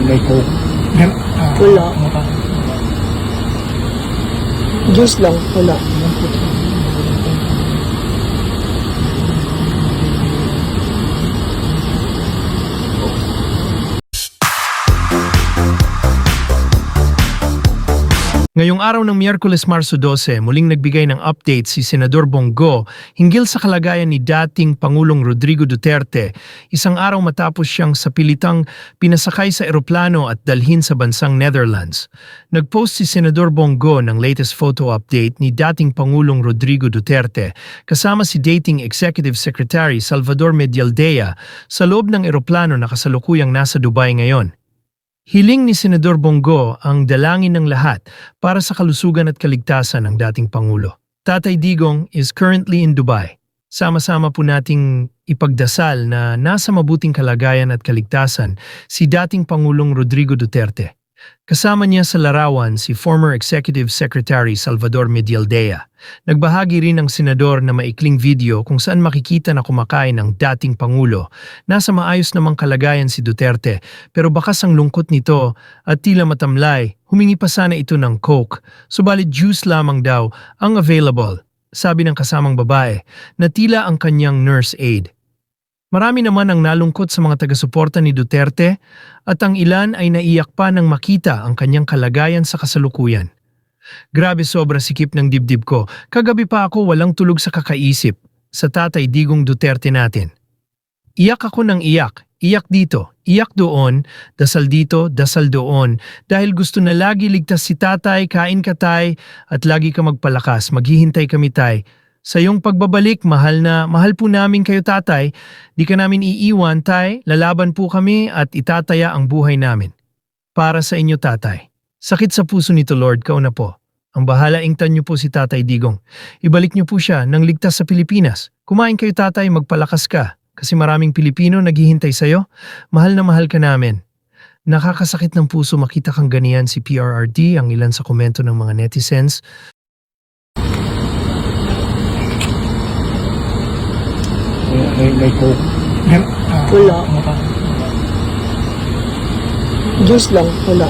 may coke. Wala. Juice lang, wala. Ngayong araw ng Miyerkules, Marso 12, muling nagbigay ng update si Senador Bongo hinggil sa kalagayan ni dating Pangulong Rodrigo Duterte, isang araw matapos siyang sapilitang pinasakay sa eroplano at dalhin sa bansang Netherlands. Nagpost si Senador Bongo ng latest photo update ni dating Pangulong Rodrigo Duterte kasama si dating Executive Secretary Salvador Medialdea sa loob ng eroplano na kasalukuyang nasa Dubai ngayon. Hiling ni Senador Bongo ang dalangin ng lahat para sa kalusugan at kaligtasan ng dating Pangulo. Tatay Digong is currently in Dubai. Sama-sama po nating ipagdasal na nasa mabuting kalagayan at kaligtasan si dating Pangulong Rodrigo Duterte. Kasama niya sa larawan si former Executive Secretary Salvador Medialdea. Nagbahagi rin ang senador na maikling video kung saan makikita na kumakain ang dating Pangulo. Nasa maayos namang kalagayan si Duterte pero bakas ang lungkot nito at tila matamlay. Humingi pa sana ito ng coke, subalit juice lamang daw ang available, sabi ng kasamang babae na tila ang kanyang nurse aide. Marami naman ang nalungkot sa mga taga-suporta ni Duterte at ang ilan ay naiyak pa nang makita ang kanyang kalagayan sa kasalukuyan. Grabe, sobra sikip ng dibdib ko. Kagabi pa ako walang tulog sa kakaisip sa Tatay Digong Duterte natin. Iyak ako ng iyak. Iyak dito, iyak doon, dasal dito, dasal doon. Dahil gusto na lagi ligtas si tatay, kain ka tay, at lagi ka magpalakas, maghihintay kami tay. Sa iyong pagbabalik, mahal po namin kayo tatay. Di ka namin iiwan tay, lalaban po kami at itataya ang buhay namin. Para sa inyo tatay. Sakit sa puso nito Lord, kauna po. Ang bahala ingtan niyo po si Tatay Digong. Ibalik niyo po siya nang ligtas sa Pilipinas. Kumain kayo tatay, magpalakas ka. Kasi maraming Pilipino naghihintay sa'yo. Mahal na mahal ka namin. Nakakasakit ng puso makita kang ganiyan si PRRD, ang ilan sa komento ng mga netizens. May coke. Wala. Juice lang, wala.